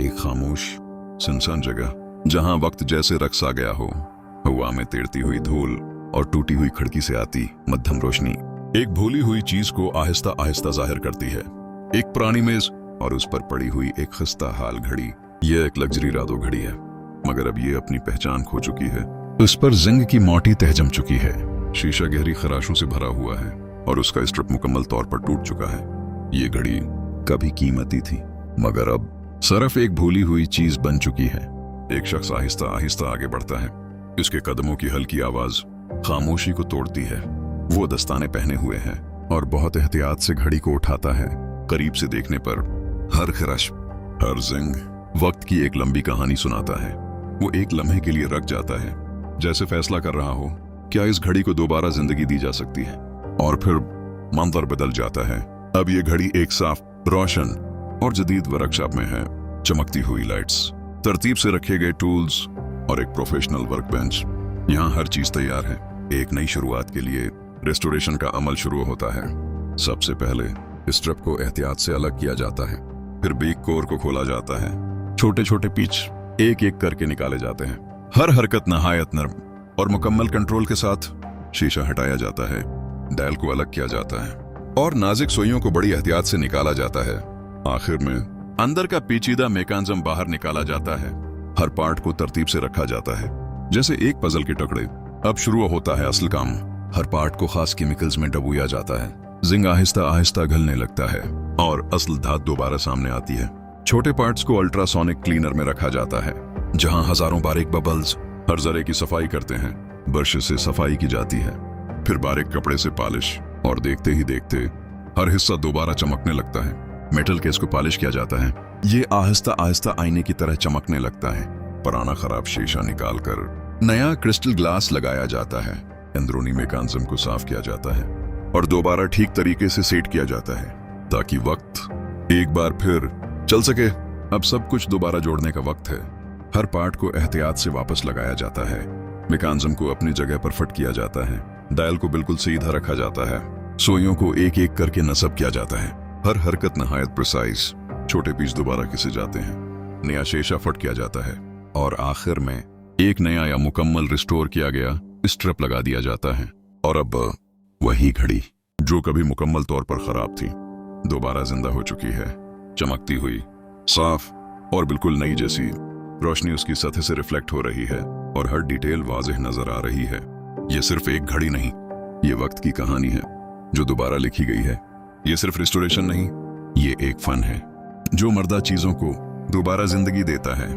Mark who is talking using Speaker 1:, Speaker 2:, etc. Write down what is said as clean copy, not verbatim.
Speaker 1: एक खामोश सुनसान जगह जहां वक्त जैसे रक्स आ गया हो। हवा में तैरती हुई धूल और टूटी हुई खिड़की से आती मध्यम रोशनी एक भूली हुई चीज को आहिस्ता आहिस्ता जाहिर करती है। एक पुरानी मेज और उस पर पड़ी हुई एक खस्ता हाल घड़ी। यह एक लग्जरी रादो घड़ी है, मगर अब ये अपनी पहचान खो चुकी है। उस पर जिंग की मोटी तह जम चुकी है। शीशा गहरी खराशों से भरा हुआ है और उसका स्ट्रिप मुकम्मल तौर पर टूट चुका है। ये घड़ी कभी कीमती थी, मगर अब सिर्फ एक भूली हुई चीज बन चुकी है। एक शख्स आहिस्ता आहिस्ता आगे बढ़ता है। उसके कदमों की हल्की आवाज खामोशी को तोड़ती है। वो दस्ताने पहने हुए है और बहुत एहतियात से घड़ी को उठाता है। करीब से देखने पर हर खराश, हर जिंग वक्त की एक लंबी कहानी सुनाता है। वो एक लम्हे के लिए रख जाता है, जैसे फैसला कर रहा हो क्या इस घड़ी को दोबारा जिंदगी दी जा सकती है। और फिर मंजर बदल जाता है। अब ये घड़ी एक साफ, रोशन और जदीद वर्कशॉप में है। चमकती हुई लाइट्स, तरतीब से रखे गए टूल्स और एक प्रोफेशनल वर्क बेंच। यहाँ हर चीज तैयार है। एक नई शुरुआत के लिए रेस्टोरेशन का अमल शुरू होता है। सबसे पहले स्ट्रिप को एहतियात से अलग किया जाता है, फिर बेक कोर को खोला जाता है। छोटे छोटे पीच एक एक करके निकाले जाते हैं। हर हरकत नहायत नर्म और मुकम्मल कंट्रोल के साथ। शीशा हटाया जाता है, डायल को अलग किया जाता है और नाजुक सुइयों को बड़ी एहतियात से निकाला जाता है। आखिर में अंदर का पेचीदा मैकेनिज्म बाहर निकाला जाता है। हर पार्ट को तरतीब से रखा जाता है, जैसे एक पजल के टुकड़े। अब शुरू होता है असल काम। हर पार्ट को खास केमिकल्स में डुबोया जाता है। जिंक आहिस्ता आहिस्ता घुलने लगता है और असल धात दोबारा सामने आती है। छोटे पार्ट्स को अल्ट्रासोनिक क्लीनर में रखा जाता है, जहां हजारों बारीक बबल्स हर जरे की सफाई करते हैं। ब्रश से सफाई की जाती है, फिर बारीक कपड़े से पॉलिश, और देखते ही देखते हर हिस्सा दोबारा चमकने लगता है। मेटल केस को पॉलिश किया जाता है। ये आहिस्ता आहिस्ता आईने की तरह चमकने लगता है। पुराना खराब शीशा निकालकर नया क्रिस्टल ग्लास लगाया जाता है। अंदरूनी मैकेनिज्म को साफ किया जाता है और दोबारा ठीक तरीके से सेट किया जाता है, ताकि वक्त एक बार फिर चल सके। अब सब कुछ दोबारा जोड़ने का वक्त है। हर पार्ट को एहतियात से वापस लगाया जाता है। मैकेनिज्म को अपनी जगह पर फिट किया जाता है। डायल को बिल्कुल सीधा रखा जाता है। सुइयों को एक एक करके नस्ब किया जाता है। हर हरकत नहायत प्रिसाइज। छोटे पीस दोबारा घिसे जाते हैं। नया शीशा फिट किया जाता है और आखिर में एक नया या मुकम्मल रिस्टोर किया गया स्ट्रिप लगा दिया जाता है। और अब वही घड़ी जो कभी मुकम्मल तौर पर खराब थी, दोबारा जिंदा हो चुकी है। चमकती हुई, साफ और बिल्कुल नई जैसी। रोशनी उसकी सतह से रिफ्लेक्ट हो रही है और हर डिटेल वाज़ेह नजर आ रही है। यह सिर्फ एक घड़ी नहीं, ये वक्त की कहानी है जो दोबारा लिखी गई है। ये सिर्फ रिस्टोरेशन नहीं, ये एक फन है जो मर्दा चीजों को दोबारा जिंदगी देता है।